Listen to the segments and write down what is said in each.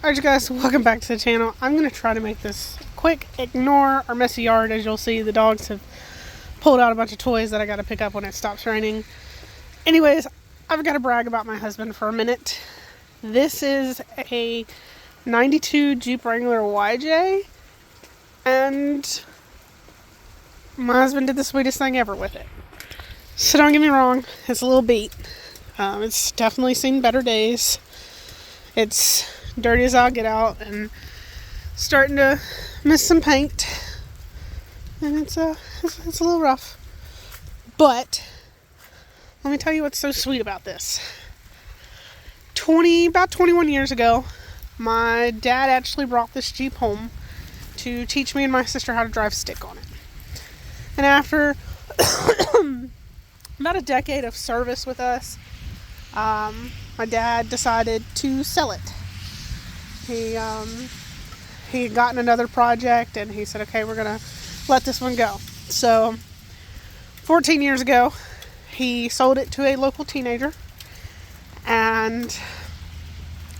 Alright guys, welcome back to the channel. I'm going to try to make this quick. Ignore our messy yard. As you'll see, the dogs have pulled out a bunch of toys that I got to pick up when it stops raining. Anyways, I've got to brag about my husband for a minute. This is a 92 Jeep Wrangler YJ, and my husband did the sweetest thing ever with it. So don't get me wrong, it's a little beat. It's definitely seen better days. It's dirty as I'll get out and starting to miss some paint, and it's a little rough. But let me tell you what's so sweet about this. About 21 years ago, my dad actually brought this Jeep home to teach me and my sister how to drive stick on it. And after about a decade of service with us, my dad decided to sell it. He had gotten another project, and he said, okay, we're going to let this one go. So 14 years ago, he sold it to a local teenager. And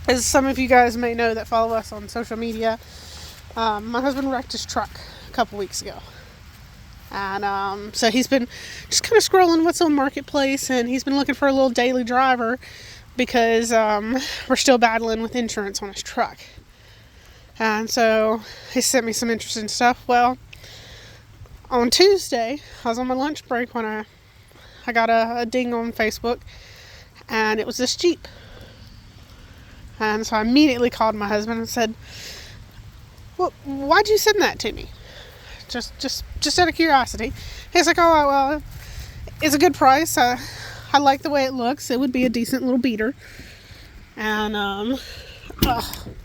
as some of you guys may know that follow us on social media, my husband wrecked his truck a couple weeks ago. And so he's been just kind of scrolling what's on Marketplace, and he's been looking for a little daily driver because we're still battling with insurance on his truck. And so he sent me some interesting stuff. Well, on Tuesday, I was on my lunch break when I got a ding on Facebook, and it was this Jeep. And so I immediately called my husband and said, well, why'd you send that to me? Just out of curiosity. He's like, oh, well, it's a good price. I like the way it looks. It would be a decent little beater. And, I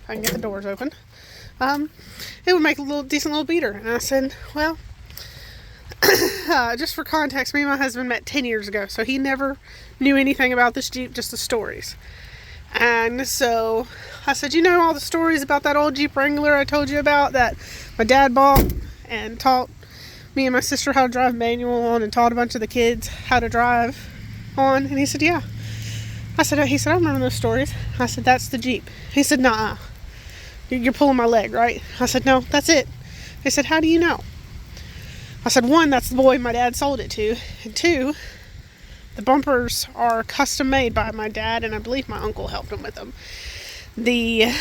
can get the doors open. It would make a decent little beater. And I said, well, just for context, me and my husband met 10 years ago. So he never knew anything about this Jeep, just the stories. And so I said, you know all the stories about that old Jeep Wrangler I told you about that my dad bought and taught me and my sister how to drive manual on, and taught a bunch of the kids how to drive on? And he said, yeah. He said, I remember those stories. I said, that's the Jeep. He said, nah, you're pulling my leg, right? I said, no, that's it. He said, how do you know? I said, one, that's the boy my dad sold it to, and two, the bumpers are custom made by my dad, and I believe my uncle helped him with them. The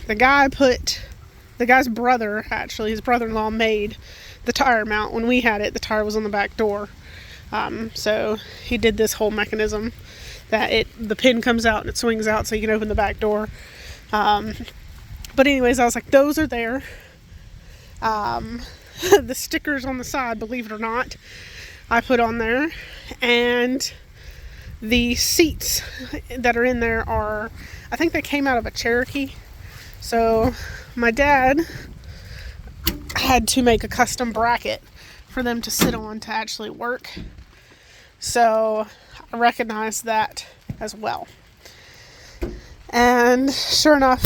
guy's brother, actually, his brother-in-law made the tire mount. When we had it, the tire was on the back door. So he did this whole mechanism that the pin comes out and it swings out so you can open the back door. But anyways, I was like, those are there. The stickers on the side, believe it or not, I put on there. And the seats that are in there I think they came out of a Cherokee. So my dad had to make a custom bracket for them to sit on to actually work. So I recognized that as well. And sure enough,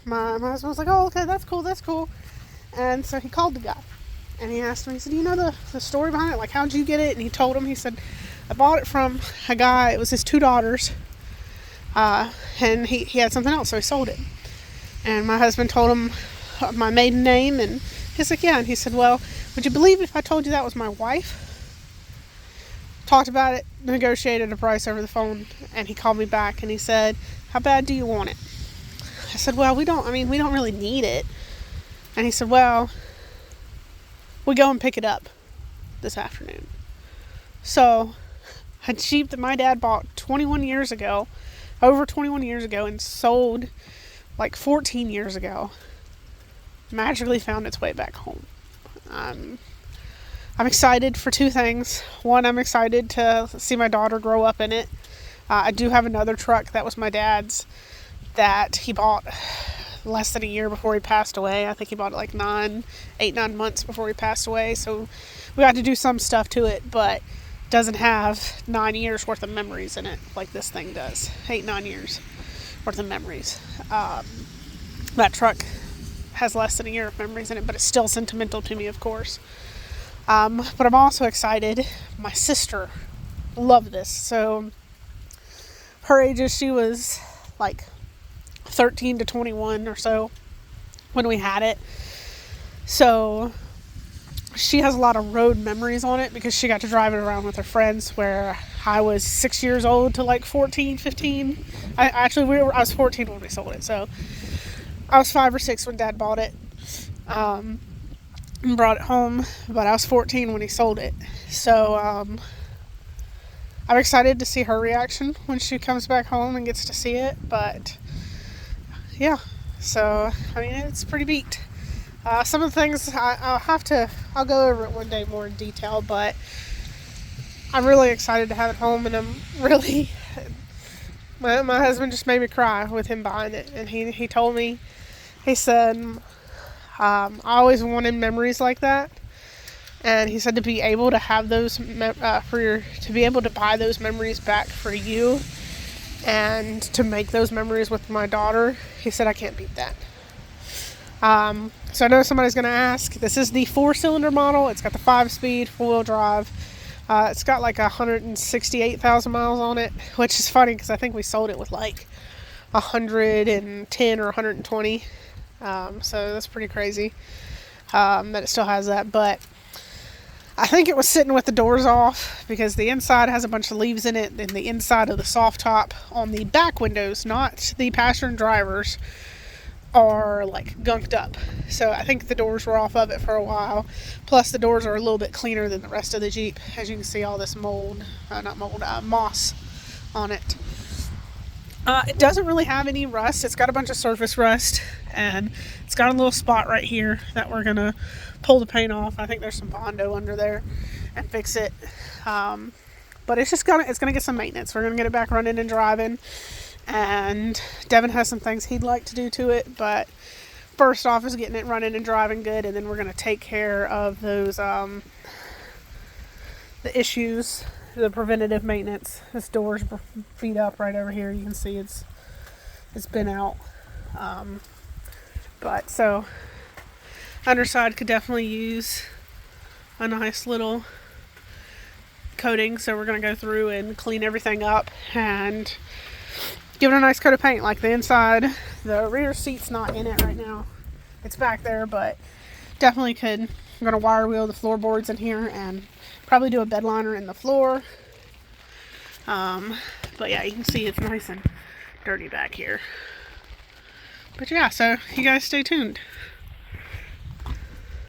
my husband was like, oh, okay, that's cool. And so he called the guy. And he asked me, he said, do you know the story behind it? Like, how'd you get it? And he told him, he said, I bought it from a guy. It was his two daughters. And he had something else, so he sold it. And my husband told him my maiden name, and he's like, yeah. And he said, well, would you believe if I told you that was my wife? Talked about it, negotiated a price over the phone, and he called me back and he said, how bad do you want it? I said, well, we don't really need it. And he said, well, we go and pick it up this afternoon. So a Jeep that my dad bought over 21 years ago, and sold like 14 years ago, magically found its way back home. I'm excited for two things. One, I'm excited to see my daughter grow up in it. I do have another truck that was my dad's that he bought less than a year before he passed away. I think he bought it like 9 months before he passed away. So we got to do some stuff to it, but doesn't have 9 years worth of memories in it like this thing does. 8-9 years worth of memories. That truck has less than a year of memories in it, but it's still sentimental to me, of course. But I'm also excited. My sister loved this. So her ages, she was like 13 to 21 or so when we had it. So she has a lot of road memories on it because she got to drive it around with her friends, where I was 6 years old to like 14, 15. I was 14 when we sold it. So I was 5 or 6 when Dad bought it. And brought it home, but I was 14 when he sold it. So I'm excited to see her reaction when she comes back home and gets to see it. But yeah, so I mean, it's pretty beat. Some of the things I'll go over it one day more in detail, but I'm really excited to have it home, and I'm really, my husband just made me cry with him buying it, and he told me, he said, I always wanted memories like that, and he said to be able to have those to be able to buy those memories back for you, and to make those memories with my daughter, he said I can't beat that. So I know somebody's going to ask. This is the 4-cylinder model. It's got the 5-speed 4-wheel drive. It's got like 168,000 miles on it, which is funny because I think we sold it with like 110 or 120. So that's pretty crazy that it still has that. But I think it was sitting with the doors off because the inside has a bunch of leaves in it, and the inside of the soft top on the back windows, not the passenger and drivers, are like gunked up. So I think the doors were off of it for a while. Plus the doors are a little bit cleaner than the rest of the Jeep. As you can see, all this moss on it. It doesn't really have any rust. It's got a bunch of surface rust, and it's got a little spot right here that we're gonna pull the paint off. I think there's some Bondo under there and fix it. But it's gonna get some maintenance. We're gonna get it back running and driving. And Devin has some things he'd like to do to it, but first off is getting it running and driving good, and then we're going to take care of those the issues, the preventative maintenance. This door's beat up right over here. You can see it's been out, but so underside could definitely use a nice little coating, so we're going to go through and clean everything up and give it a nice coat of paint. Like the inside, the rear seat's not in it right now. It's back there, but definitely could. I'm going to wire wheel the floorboards in here and probably do a bed liner in the floor. But yeah, you can see it's nice and dirty back here. But yeah, so you guys stay tuned.